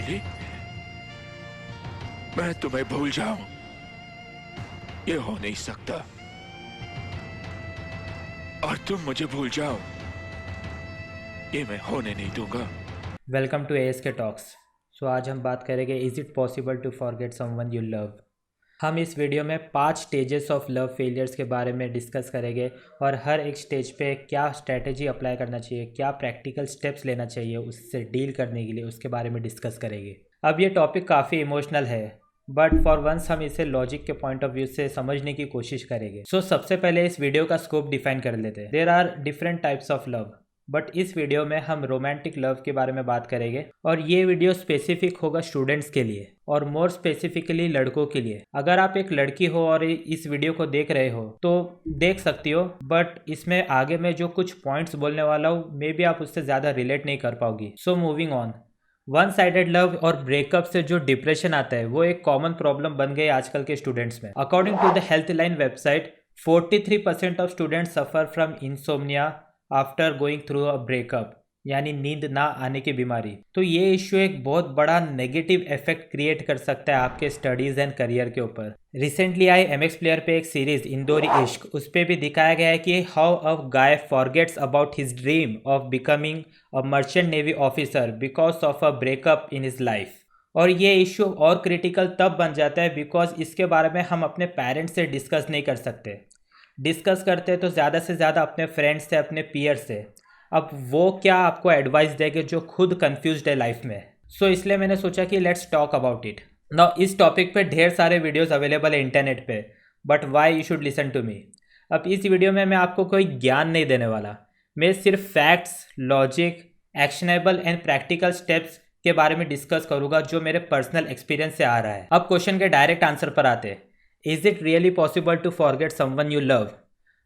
अंजलि, मैं तुम्हें भूल जाऊं, ये हो नहीं सकता। और तुम मुझे भूल जाओ, ये मैं होने नहीं दूंगा। Welcome to ASK talks. So आज हम बात करेंगे is it possible to forget someone you love. हम इस वीडियो में 5 स्टेजेस ऑफ लव फेलियर्स के बारे में डिस्कस करेंगे और हर एक स्टेज पे क्या स्ट्रैटेजी अप्लाई करना चाहिए, क्या प्रैक्टिकल स्टेप्स लेना चाहिए उससे डील करने के लिए, उसके बारे में डिस्कस करेंगे। अब ये टॉपिक काफ़ी इमोशनल है, बट फॉर वंस हम इसे लॉजिक के पॉइंट ऑफ व्यू से समझने की कोशिश करेंगे। सो सबसे पहले इस वीडियो का स्कोप डिफाइन कर लेते हैं। There are different types of love, but इस वीडियो में हम रोमांटिक लव के बारे में बात करेंगे और ये वीडियो स्पेसिफिक होगा स्टूडेंट्स के लिए और मोर स्पेसिफिकली लड़कों के लिए। अगर आप एक लड़की हो और इस वीडियो को देख रहे हो तो देख सकती हो, बट इसमें आगे में जो कुछ पॉइंट्स बोलने वाला हूँ मे बी आप उससे ज़्यादा रिलेट नहीं कर पाओगी। So moving on. One sided love और ब्रेकअप से जो डिप्रेशन आता है वो एक कॉमन प्रॉब्लम बन गई आजकल के स्टूडेंट्स में। According to the Healthline website, 43% of students suffer from insomnia after going through a breakup, यानी नींद ना आने की बीमारी। तो ये इश्यू एक बहुत बड़ा नेगेटिव इफेक्ट क्रिएट कर सकता है आपके स्टडीज़ एंड करियर के ऊपर। रिसेंटली आई MX प्लेयर पे एक सीरीज इंदौरी इश्क, उस पर भी दिखाया गया है कि how a guy forgets about his dream of becoming a merchant navy officer because of a breakup in his life. और ये इश्यू और क्रिटिकल तब बन जाता है बिकॉज इसके बारे में हम अपने पेरेंट्स से डिस्कस नहीं कर सकते। डिस्कस करते तो ज़्यादा से ज़्यादा अपने फ्रेंड्स से, अपने पीयर से। अब वो क्या आपको एडवाइस देंगे जो खुद कंफ्यूज्ड है लाइफ में। सो इसलिए मैंने सोचा कि let's talk about it now. इस टॉपिक पे ढेर सारे वीडियोस अवेलेबल है इंटरनेट पे, but why you should listen to me. अब इस वीडियो में मैं आपको कोई ज्ञान नहीं देने वाला, मैं सिर्फ facts, logic, actionable and practical steps के बारे में डिस्कस करूँगा जो मेरे पर्सनल एक्सपीरियंस से आ रहा है। अब क्वेश्चन के डायरेक्ट आंसर पर आते हैं। Is it really possible to forget someone you love?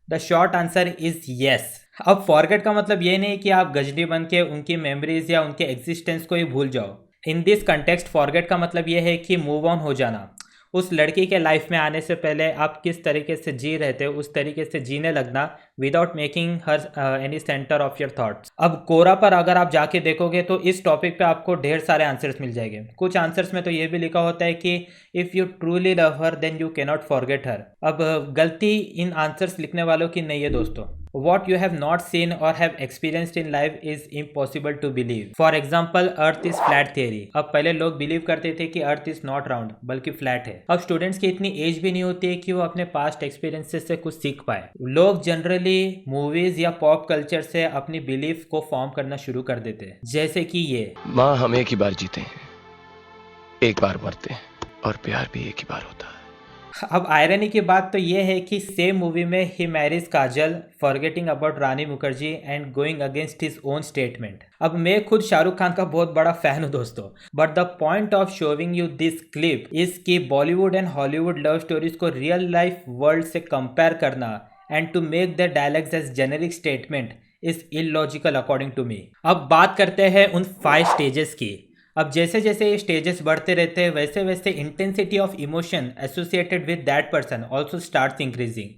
The short answer is yes. अब फॉरगेट का मतलब ये नहीं कि आप गजनी बन के उनकी मेमोरीज या उनके एग्जिस्टेंस को ही भूल जाओ। इन दिस कंटेक्स्ट फॉरगेट का मतलब ये है कि मूव ऑन हो जाना। उस लड़की के लाइफ में आने से पहले आप किस तरीके से जी रहे थे उस तरीके से जीने लगना, without making her any centre of your thoughts. अब कोरा पर अगर आप जाके देखोगे तो इस टॉपिक पे आपको ढेर सारे आंसर्स मिल जाएंगे। कुछ आंसर्स में तो ये भी लिखा होता है कि if you truly love her then you cannot forget her. अब गलती इन आंसर्स लिखने वालों की नहीं है दोस्तों। What you have not seen or have experienced in life is impossible to believe. For example, Earth is flat theory. अब पहले लोग बिलीव करते थे कि अर्थ इज नॉट राउंड बल्कि फ्लैट है। अब स्टूडेंट्स की इतनी एज भी नहीं होती है कि वो अपने पास्ट एक्सपीरियंसेस से कुछ सीख पाए। लोग जनरली मूवीज या पॉप कल्चर से अपनी बिलीफ को फॉर्म करना शुरू कर देते हैं, जैसे कि ये माँ हम एक ही बार जीते हैं, एक बार मरते हैं, और प्यार भी एक ही बार होता है। अब आयरनी की बात तो ये है कि सेम मूवी में ही marriage Kajol, forgetting about Rani Mukerji and going against his own statement. अब मैं खुद शाहरुख खान का बहुत बड़ा फैन हूँ दोस्तों, but the point of showing you this clip is कि Bollywood and Hollywood love stories को रियल लाइफ वर्ल्ड से कंपेयर करना and to make the dialogues as generic statement is illogical according to me. अब बात करते हैं उन 5 स्टेजेस की। अब जैसे जैसे ये स्टेजेस बढ़ते रहते हैं वैसे वैसे intensity of emotion associated with that person also starts increasing.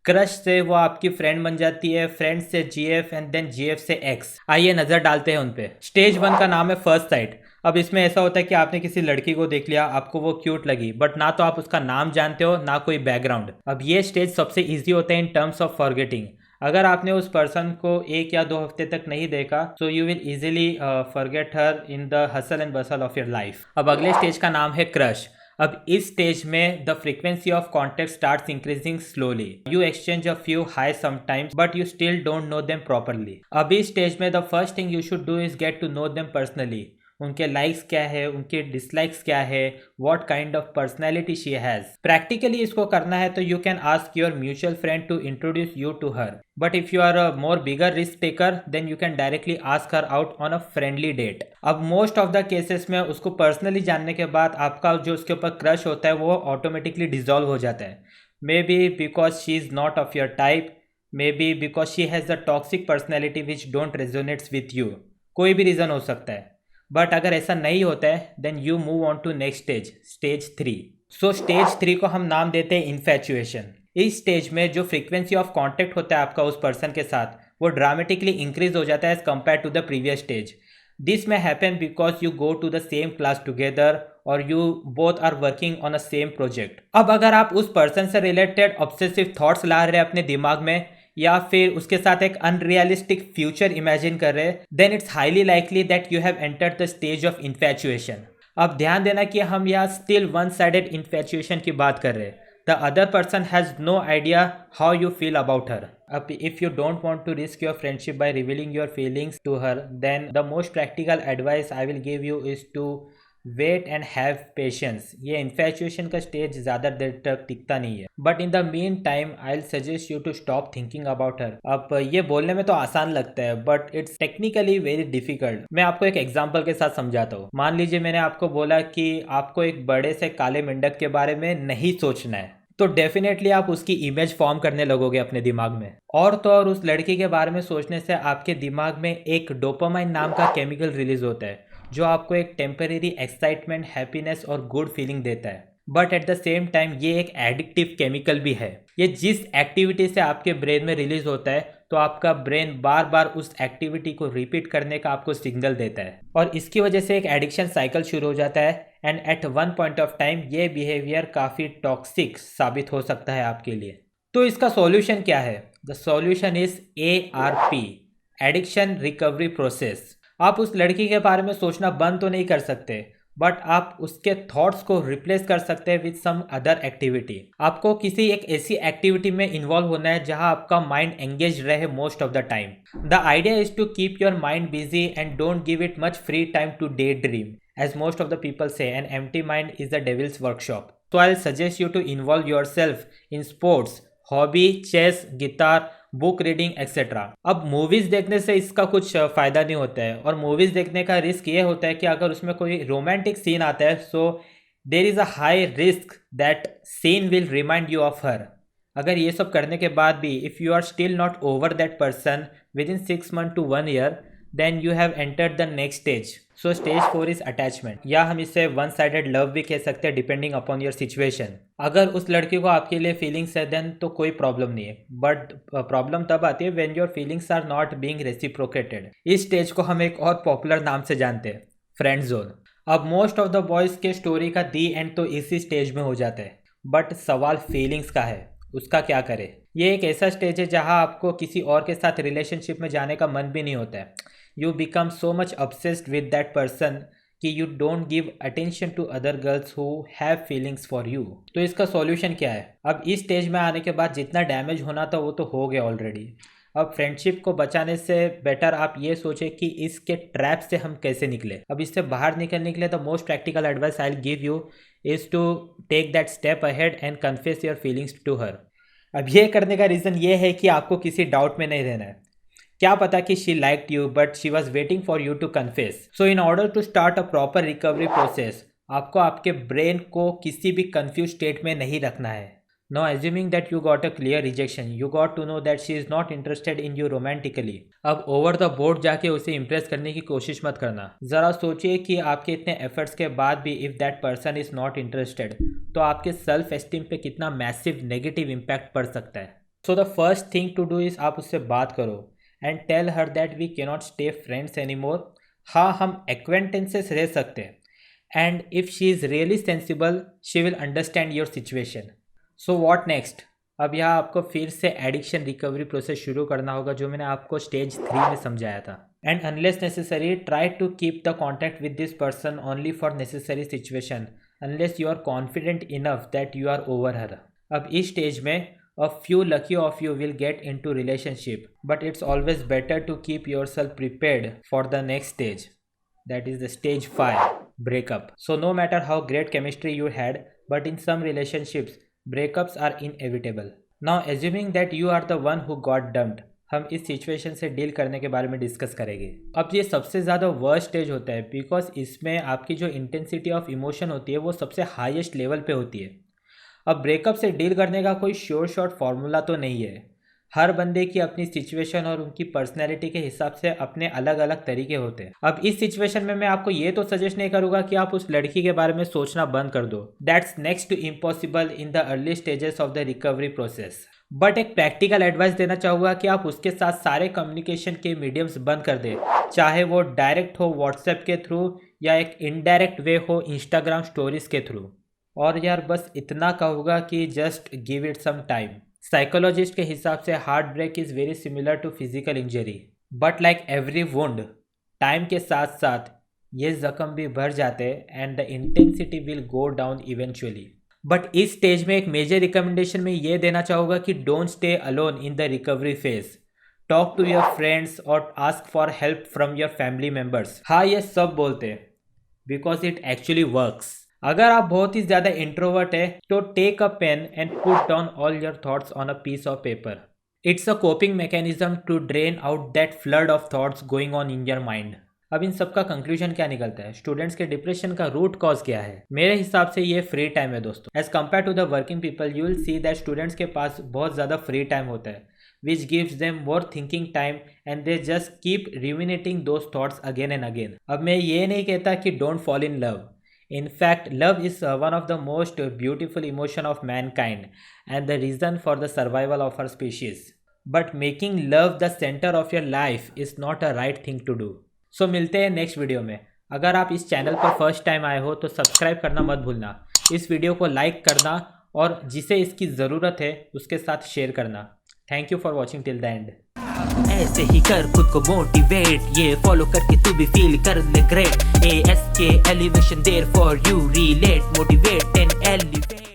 Crush से वो आपकी फ्रेंड बन जाती है, फ्रेंड से GF एंड देन GF से एक्स। आइए नज़र डालते हैं उन पे। स्टेज 1 का नाम है फर्स्ट साइट। अब इसमें ऐसा होता है कि आपने किसी लड़की को देख लिया, आपको वो क्यूट लगी, बट ना तो आप उसका नाम जानते हो ना कोई बैकग्राउंड। अब ये स्टेज सबसे ईजी होता है इन टर्म्स ऑफ फॉरगेटिंग। अगर आपने उस पर्सन को 1 या 2 हफ्ते तक नहीं देखा so you will easily forget her in the hustle and Bansal of your life. अब अगले स्टेज का नाम है क्रश। अब इस स्टेज में the frequency of contact starts increasing slowly. You exchange a few hi sometimes but you still don't know them properly. अब इस स्टेज में the first thing you should do is get to know them personally. उनके likes क्या है, उनके dislikes क्या है, what kind of personality she has. Practically इसको करना है तो you can ask your mutual friend to introduce you to her, but if you are a more bigger risk taker then you can directly ask her out on a friendly date. अब most of the cases में उसको personally जानने के बाद आपका जो उसके ऊपर क्रश होता है वो ऑटोमेटिकली डिजॉल्व हो जाता है। May be because she is not of your type, may be because she has a toxic personality which don't resonates with you. कोई भी रीज़न हो सकता है, बट अगर ऐसा नहीं होता है then you move on to next stage, stage 3। So stage 3 को हम नाम देते हैं इन्फैचुएशन। इस स्टेज में जो फ्रीक्वेंसी ऑफ कांटेक्ट होता है आपका उस पर्सन के साथ वो ड्रामेटिकली इंक्रीज हो जाता है as compare to the previous stage. This may happen because you go to the same class together or you both are working on a same project. अब अगर आप उस पर्सन से रिलेटेड ऑब्सेसिव थॉट्स ला रहे हैं अपने दिमाग में या फिर उसके साथ एक अनरियलिस्टिक फ्यूचर इमेजिन कर रहे हैं, then it's highly likely that you have entered the stage of infatuation. अब ध्यान देना कि हम यहाँ स्टिल वन साइडेड इन्फैचुएशन की बात कर रहे हैं. The other person has no idea how you feel about her. If you don't want to risk your friendship by revealing your feelings to her, then the most practical advice I will give you is to wait and have patience. ये infatuation का stage ज़्यादा देर तक टिकता नहीं है. But in the meantime, I'll suggest you to stop thinking about her. अब ये बोलने में तो आसान लगता है, but it's technically very difficult. मैं आपको एक एग्जाम्पल के साथ समझाता हूँ. मान लीजिए मैंने आपको बोला कि आपको एक बड़े से काले मेंढक के बारे में नहीं सोचना है, तो डेफिनेटली आप उसकी इमेज फॉर्म करने लगोगे अपने दिमाग में. और तो और उस लड़की के बारे में सोचने से आपके दिमाग में एक डोपामाइन नाम का केमिकल रिलीज होता है जो आपको एक टेम्परेरी एक्साइटमेंट, हैप्पीनेस और गुड फीलिंग देता है. But at the same time ये एक एडिक्टिव केमिकल भी है. ये जिस एक्टिविटी से आपके ब्रेन में रिलीज होता है तो आपका ब्रेन बार बार उस एक्टिविटी को रिपीट करने का आपको सिग्नल देता है और इसकी वजह से एक एडिक्शन साइकिल शुरू हो जाता है. And at one point of time ये बिहेवियर काफ़ी टॉक्सिक साबित हो सकता है आपके लिए. तो इसका सॉल्यूशन क्या है? The solution is ARP, addiction recovery process. आप उस लड़की के बारे में सोचना बंद तो नहीं कर सकते, बट आप उसके थॉट्स को रिप्लेस कर सकते हैं विद सम अदर एक्टिविटी. आपको किसी एक ऐसी एक्टिविटी में इन्वॉल्व होना है जहां आपका माइंड एंगेज रहे most of the time. The idea is to keep your mind busy and don't give it much free time to daydream. As most of the people say, an empty mind is the devil's workshop. So I'll suggest you to involve yourself in sports, hobby, chess, guitar, book reading etcetera. अब movies देखने से इसका कुछ फ़ायदा नहीं होता है और मूवीज़ देखने का रिस्क ये होता है कि अगर उसमें कोई रोमांटिक सीन आता है so there is a high risk that scene will remind you of her. अगर ये सब करने के बाद भी if you are still not over that person within 6 months to 1 year, then you have entered the next stage. So stage 4 is attachment, या हम इसे वन साइडेड लव भी कह सकते हैं डिपेंडिंग अपॉन योर सिचुएशन. अगर उस लड़की को आपके लिए फीलिंग्स है देन तो कोई प्रॉब्लम नहीं है, बट प्रॉब्लम तब आती है when your feelings are not being reciprocated. इस स्टेज को हम एक और पॉपुलर नाम से जानते हैं, फ्रेंड जोन. अब मोस्ट ऑफ द बॉयज़ के स्टोरी का दी एंड तो इसी स्टेज में हो जाता है, बट सवाल फीलिंग्स का है, उसका क्या करें. ये एक ऐसा स्टेज है जहाँ आपको किसी और के साथ रिलेशनशिप में जाने का मन भी नहीं होता है. You become so much obsessed with that person कि you don't give attention to other girls who have feelings for you. तो इसका सॉल्यूशन क्या है? अब इस स्टेज में आने के बाद जितना डैमेज होना था वो तो हो गया ऑलरेडी. अब फ्रेंडशिप को बचाने से बेटर आप ये सोचें कि इसके ट्रैप से हम कैसे निकले. अब इससे बाहर निकलने के लिए the most practical advice I will give you is to take that step ahead and confess your feelings to her. अब ये करने का रीज़न ये है कि आपको किसी डाउट में नहीं रहना है. क्या पता कि she liked you but she was waiting for you to confess. So in order to start a proper recovery process आपको आपके ब्रेन को किसी भी कंफ्यूज स्टेट में नहीं रखना है. No assuming that you got a clear rejection, you got to know that she is not interested in you romantically. अब ओवर द बोर्ड जाके उसे इंप्रेस करने की कोशिश मत करना. ज़रा सोचिए कि आपके इतने एफर्ट्स के बाद भी if that person is not interested तो आपके सेल्फ एस्टीम पे कितना मैसिव नेगेटिव इम्पैक्ट पड़ सकता है. So the first thing to do is आप उससे बात करो and tell her that we cannot stay friends any more. हाँ, हम एक्वेंटेंसेस रह सकते हैं and if she is really sensible she will understand your situation. So what next? अब यहाँ आपको फिर से एडिक्शन रिकवरी प्रोसेस शुरू करना होगा जो मैंने आपको स्टेज 3 में समझाया था. And unless necessary try to keep the contact with this person only for necessary situation unless you are confident enough that you are over her. अब इस स्टेज में a few lucky of you will get into relationship, but it's always better to keep yourself prepared for the next stage, that is the stage 5, breakup. So no matter how great chemistry you had, but in some relationships breakups are inevitable. Now assuming that you are the one who got dumped, हम इस situation से deal करने के बारे में discuss करेंगे. अब ये सबसे ज़्यादा वर्स्ट स्टेज होता है बिकॉज इसमें आपकी जो इंटेंसिटी ऑफ इमोशन होती है वो सबसे हाईएस्ट लेवल पे होती है. अब ब्रेकअप से डील करने का कोई श्योर शॉर्ट फार्मूला तो नहीं है. हर बंदे की अपनी सिचुएशन और उनकी पर्सनैलिटी के हिसाब से अपने अलग अलग तरीके होते हैं. अब इस सिचुएशन में मैं आपको ये तो सजेस्ट नहीं करूँगा कि आप उस लड़की के बारे में सोचना बंद कर दो. That's next to impossible in the early stages of the recovery process. But एक प्रैक्टिकल एडवाइस देना चाहूँगा कि आप उसके साथ सारे कम्युनिकेशन के मीडियम्स बंद कर दें, चाहे वो डायरेक्ट हो व्हाट्सएप के थ्रू या एक इनडायरेक्ट वे हो इंस्टाग्राम स्टोरीज के थ्रू। और यार बस इतना कहूँगा कि just give it some time. Psychologist के हिसाब से heart break is very similar to physical injury, but like every wound time के साथ साथ ये जख्म भी बढ़ जाते and the intensity will go down eventually. But इस स्टेज में एक मेजर रिकमेंडेशन में ये देना चाहूँगा कि don't stay alone in the recovery phase. Talk to your friends और ask for help from your family members. हाँ, ये सब बोलते हैं बिकॉज इट एक्चुअली वर्क्स। अगर आप बहुत ही ज़्यादा इंट्रोवर्ट है तो take a pen and put down all your thoughts on a piece of paper. It's a coping mechanism to drain out that flood of thoughts going on in your mind. अब इन सब का conclusion क्या निकलता है? Students के depression का root cause क्या है? मेरे हिसाब से ये फ्री टाइम है दोस्तों। As compare to the working people you will see that students के पास बहुत ज़्यादा फ्री टाइम होता है which gives them more thinking time and they just keep ruminating those thoughts again and again. अब मैं ये नहीं कहता कि don't fall in love. In fact, love is one of the most beautiful emotion of mankind and the reason for the survival of our species. But making love the center of your life is not a right thing to do. So मिलते हैं next video में। अगर आप इस channel पर first time आए हो तो सब्सक्राइब करना मत भूलना, इस वीडियो को लाइक करना और जिसे इसकी ज़रूरत है उसके साथ शेयर करना। Thank you for watching till the end. ऐसे ही कर खुद को मोटिवेट, ये फॉलो करके तू भी फील कर ले great. ASK elevation there for you, relate motivate and elevate.